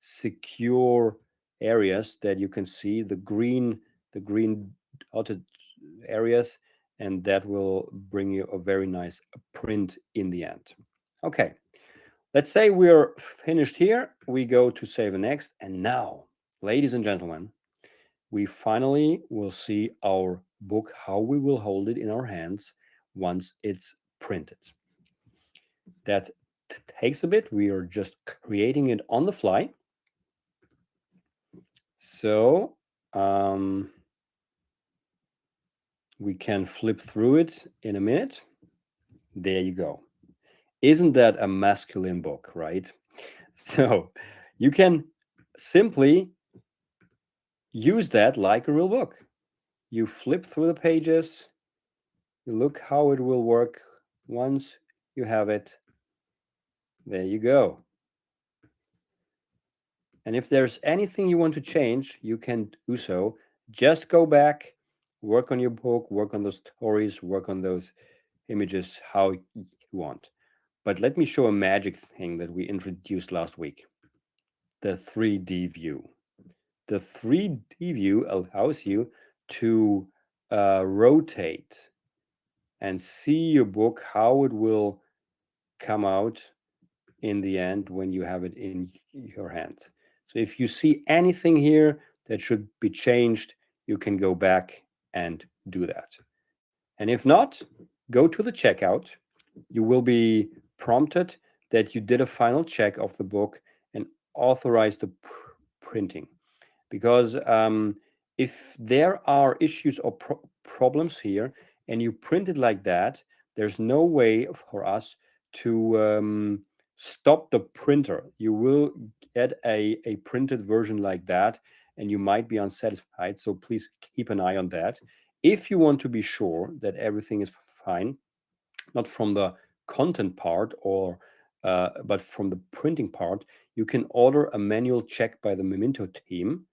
secure areas that you can see the green dotted areas, and that will bring you a very nice print in the end. Okay, let's say we're finished here. We go to save and next, and now, ladies and gentlemen, we finally will see our book, how we will hold it in our hands once it's printed. That takes a bit. We are just creating it on the fly. So we can flip through it in a minute. There you go. Isn't that a masculine book, right? So you can simply use that like a real book. You flip through the pages, you look how it will work once you have it. There you go. And if there's anything you want to change, you can do so. Just go back, work on your book, work on those stories, work on those images how you want. But let me show a magic thing that we introduced last week, the 3D view. The 3D view allows you to rotate and see your book, how it will come out in the end when you have it in your hand. So if you see anything here that should be changed, you can go back and do that. And if not, go to the checkout. You will be prompted that you did a final check of the book and authorize the printing. Because if there are issues or problems here and you print it like that, there's no way for us to stop the printer. You will get a printed version like that and you might be unsatisfied. So please keep an eye on that. If you want to be sure that everything is fine, not from the content part or but from the printing part, you can order a manual check by the Meminto team.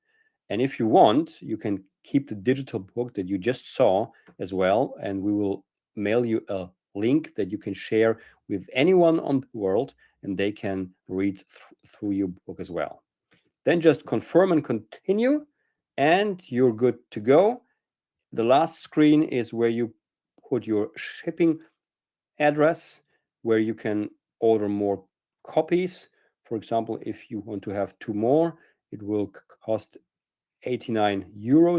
And if you want, you can keep the digital book that you just saw as well, and we will mail you a link that you can share with anyone on the world, and they can read through your book as well. Then just confirm and continue, and you're good to go. The last screen is where you put your shipping address, where you can order more copies. For example, if you want to have two more, it will cost €89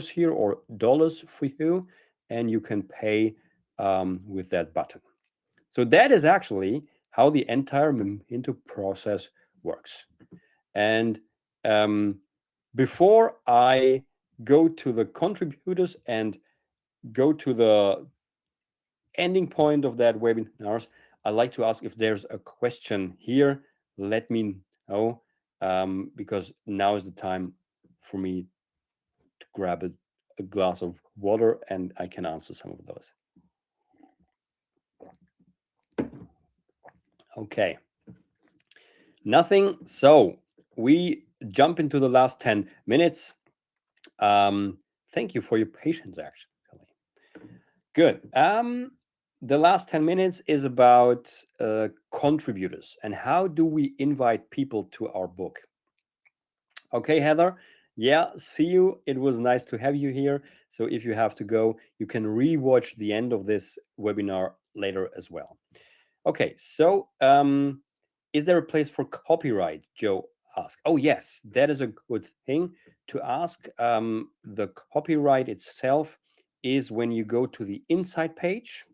here or dollars for you, and you can pay with that button. So that is actually how the entire Meminto process works. And um, before I go to the contributors and go to the ending point of that webinars, I'd like to ask if there's a question here. Let me know, because now is the time for me to grab a glass of water and I can answer some of those. Okay, nothing. So we jump into the last 10 minutes. Thank you for your patience, actually. Good. The last 10 minutes is about contributors and how do we invite people to our book. Okay, Heather. Yeah, see you. It was nice to have you here. So if you have to go, you can rewatch the end of this webinar later as well. Okay, so is there a place for copyright? Joe asked. Oh, yes, that is a good thing to ask. The copyright itself is when you go to the inside page.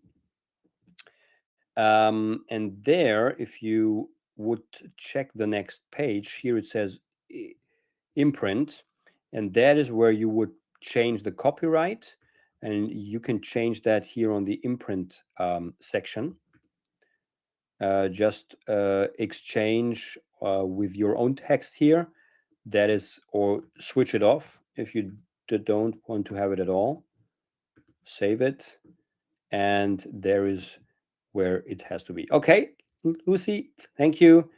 And there, if you would check the next page, here it says imprint, and that is where you would change the copyright, and you can change that here on the imprint section. Just exchange with your own text here. That is, or switch it off if you don't want to have it at all. Save it, and there is where it has to be. Okay, Lucy, thank you.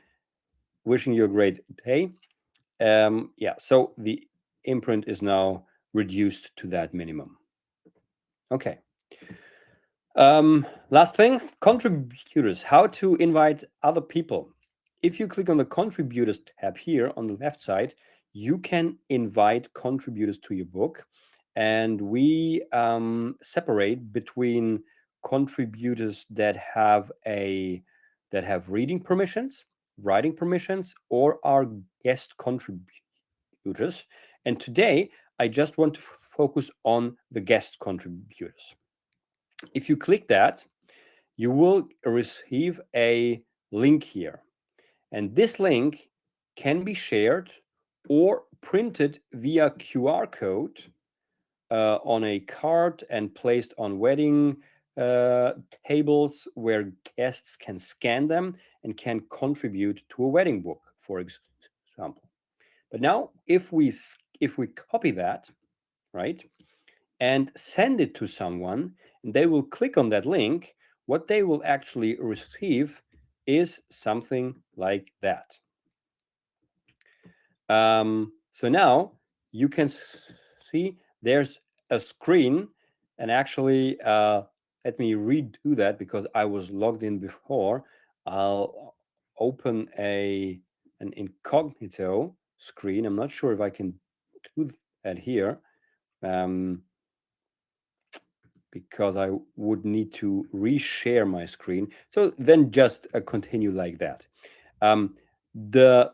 Wishing you a great day. Yeah, so the imprint is now reduced to that minimum. Okay. Last thing, contributors, how to invite other people. If you click on the contributors tab here on the left side, you can invite contributors to your book. And we separate between contributors that have reading permissions, writing permissions, or are guest contributors. And today, I just want to focus on the guest contributors. If you click that, you will receive a link here. And this link can be shared or printed via QR code on a card and placed on wedding tables where guests can scan them and can contribute to a wedding book, for example. But now, if we copy that, right, and send it to someone, and they will click on that link, what they will actually receive is something like that. So now you can see there's a screen, and actually, let me redo that because I was logged in before. I'll open an incognito screen. I'm not sure if I can do that here. Because I would need to reshare my screen. So then just continue like that. The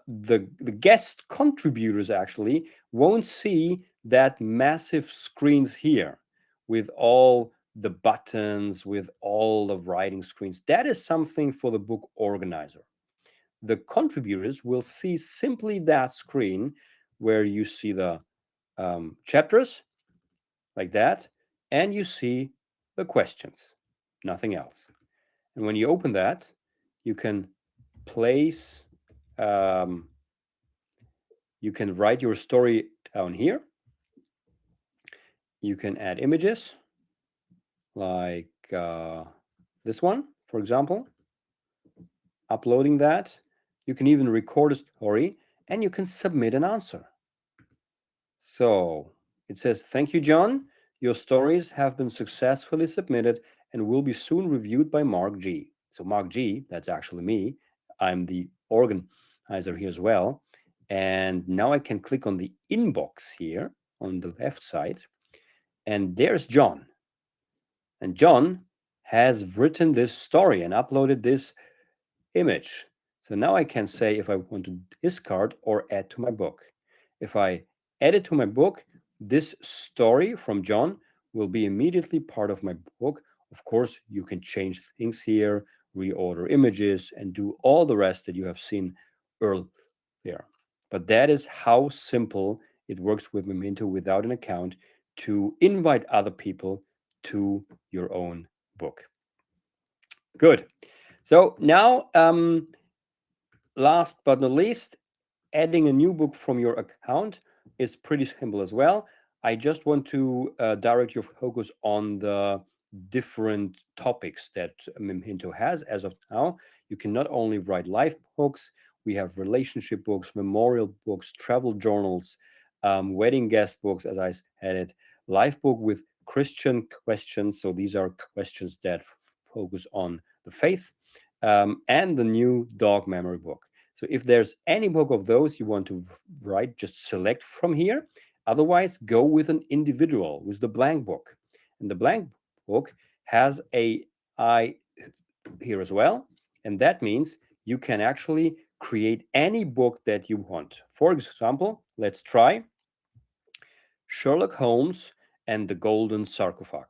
guest contributors actually won't see that massive screens here with all the buttons, with all the writing screens. That is something for the book organizer. The contributors will see simply that screen where you see the chapters like that, and you see the questions, nothing else. And when you open that, you can place, you can write your story down here. You can add images like this one, for example, uploading that. You can even record a story and you can submit an answer. So it says, thank you, John. Your stories have been successfully submitted and will be soon reviewed by Mark G. So Mark G, that's actually me. I'm the organizer here as well. And now I can click on the inbox here on the left side. And there's John. And John has written this story and uploaded this image. So now I can say if I want to discard or add to my book. If I add it to my book, This story from John will be immediately part of my book. Of course, you can change things here, reorder images, and do all the rest that you have seen earlier. But that is how simple it works with Memento without an account to invite other people to your own book. Good. So now, last but not least, adding a new book from your account is pretty simple as well. I just want to direct your focus on the different topics that Memento has as of now. You can not only write life books, we have relationship books, memorial books, travel journals, wedding guest books, as I said it, life book with Christian questions. So these are questions that focus on the faith, and the new dog memory book. So if there's any book of those you want to write, just select from here. Otherwise, go with an individual, with the blank book. And the blank book has a I here as well. And that means you can actually create any book that you want. For example, let's try Sherlock Holmes and the Golden Sarcophagus.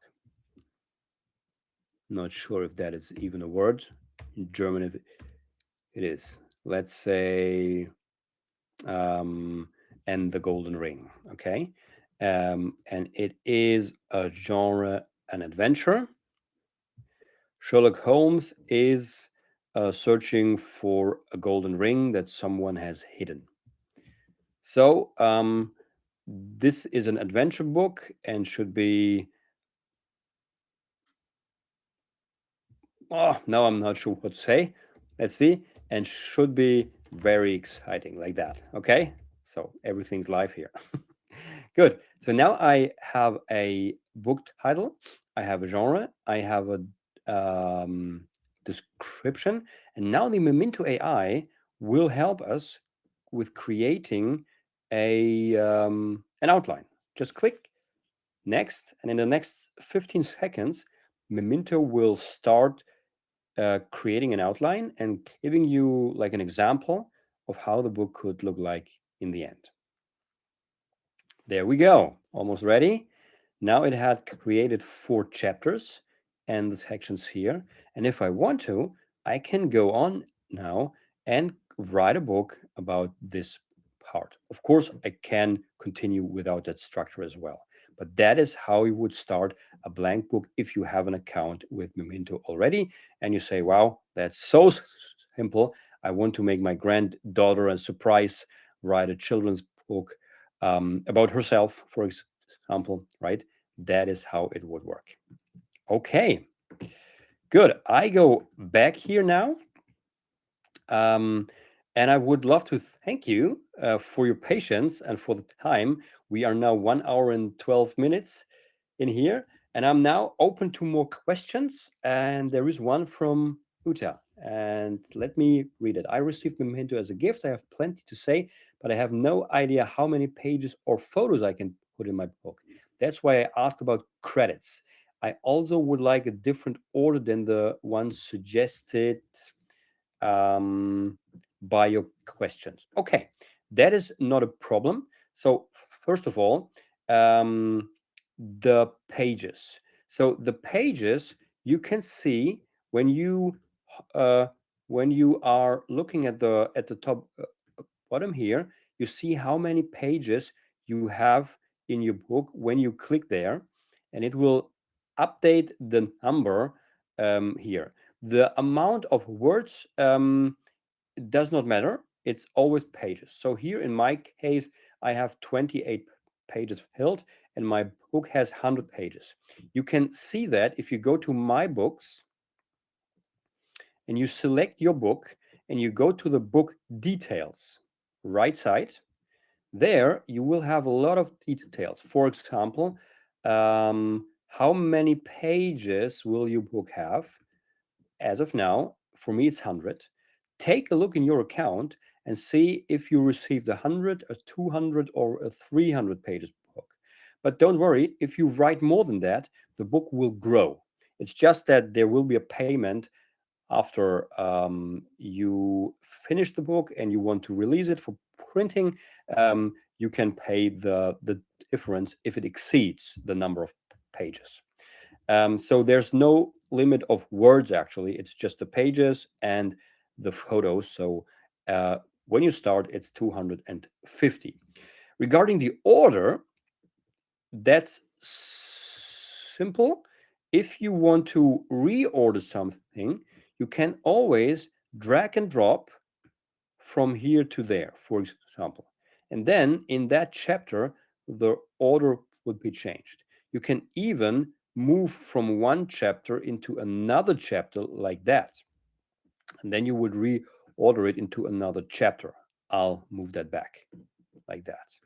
Not sure if that is even a word. In German, if it is. Let's say um, and the Golden Ring. Okay, and it is a genre, an adventure. Sherlock Holmes is searching for a golden ring that someone has hidden. So this is an adventure book and should be. Oh, now I'm not sure what to say. Let's see. And should be very exciting like that. Okay. So everything's live here. Good. So now I have a book title, I have a genre, I have a description, and now the Memento AI will help us with creating an outline. Just click next, and in the next 15 seconds, Memento will start creating an outline and giving you like an example of how the book could look like in the end. There we go. Almost ready. Now it had created 4 chapters and the sections here. And if I want to, I can go on now and write a book about this part. Of course, I can continue without that structure as well. But that is how you would start a blank book if you have an account with Memento already. And you say, wow, that's so simple. I want to make my granddaughter a surprise, write a children's book about herself, for example, right? That is how it would work. Okay, good. I go back here now. Um, and I would love to thank you for your patience and for the time. We are now 1 hour and 12 minutes in here, and I'm now open to more questions. And there is one from Uta, and let me read it. I received Memento as a gift. I have plenty to say, but I have no idea how many pages or photos I can put in my book. That's why I asked about credits. I also would like a different order than the one suggested um, by your questions. Okay, that is not a problem. So first of all, the pages. So the pages you can see when you uh, when you are looking at the top bottom here, you see how many pages you have in your book when you click there, and it will update the number here. The amount of words does not matter. It's always pages. So here in my case, I have 28 pages filled, and my book has 100 pages. You can see that if you go to My Books and you select your book and you go to the book details, right side, there you will have a lot of details. For example, how many pages will your book have? As of now, for me, it's 100. Take a look in your account and see if you received 100, a 200, or a 300 pages book. But don't worry, if you write more than that, the book will grow. It's just that there will be a payment after you finish the book and you want to release it for printing. You can pay the difference if it exceeds the number of pages. So there's no limit of words actually. It's just the pages and the photos. So uh, when you start, it's 250. Regarding the order, that's simple. If you want to reorder something, you can always drag and drop from here to there, for example. And then in that chapter, the order would be changed. You can even move from one chapter into another chapter like that. And then you would reorder it into another chapter. I'll move that back like that.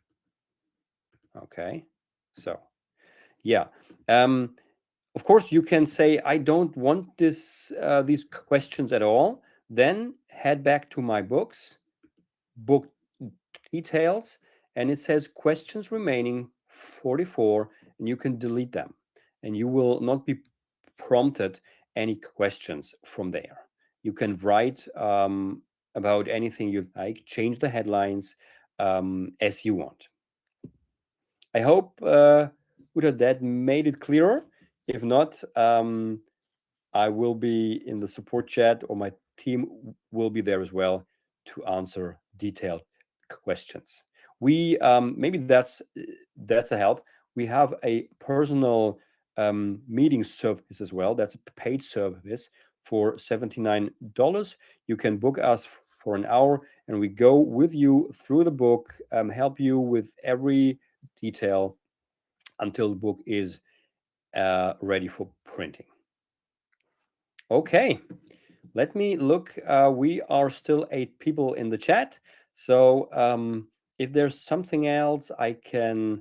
Okay. So, yeah. Um, of course, you can say, I don't want these questions at all. Then head back to my book details, and it says questions remaining 44, and you can delete them. And you will not be prompted any questions from there. You can write about anything you like, change the headlines as you want. I hope Uta, that made it clearer. If not, I will be in the support chat, or my team will be there as well to answer detailed questions. We maybe that's a help. We have a personal meeting service as well. That's a paid service for $79. You can book us for an hour, and we go with you through the book, help you with every detail until the book is ready for printing. Okay, let me look. We are still 8 people in the chat, so if there's something else I can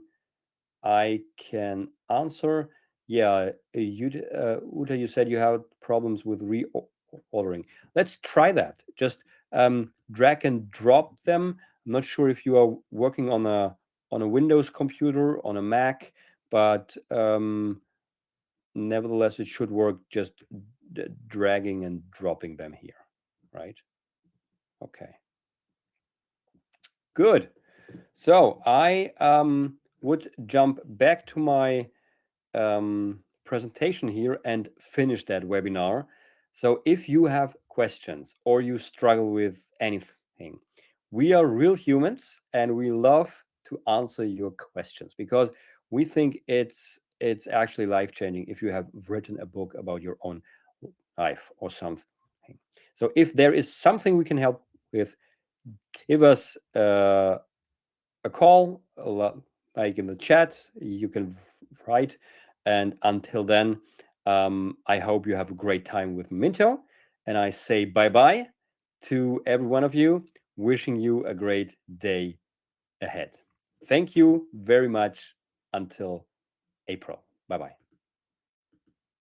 answer. Yeah, Uta, you said you had problems with reordering. Let's try that. Just drag and drop them. I'm not sure if you are working on a Windows computer, on a Mac, but nevertheless, it should work just dragging and dropping them here, right? Okay, good. So I would jump back to my presentation here and finish that webinar. So if you have questions or you struggle with anything, we are real humans and we love to answer your questions because we think it's actually life changing if you have written a book about your own life or something. So if there is something we can help with, give us a call, like in the chat. You can write. And until then, I hope you have a great time with Minto. And I say bye bye to every one of you, wishing you a great day ahead. Thank you very much. Until April. Bye bye.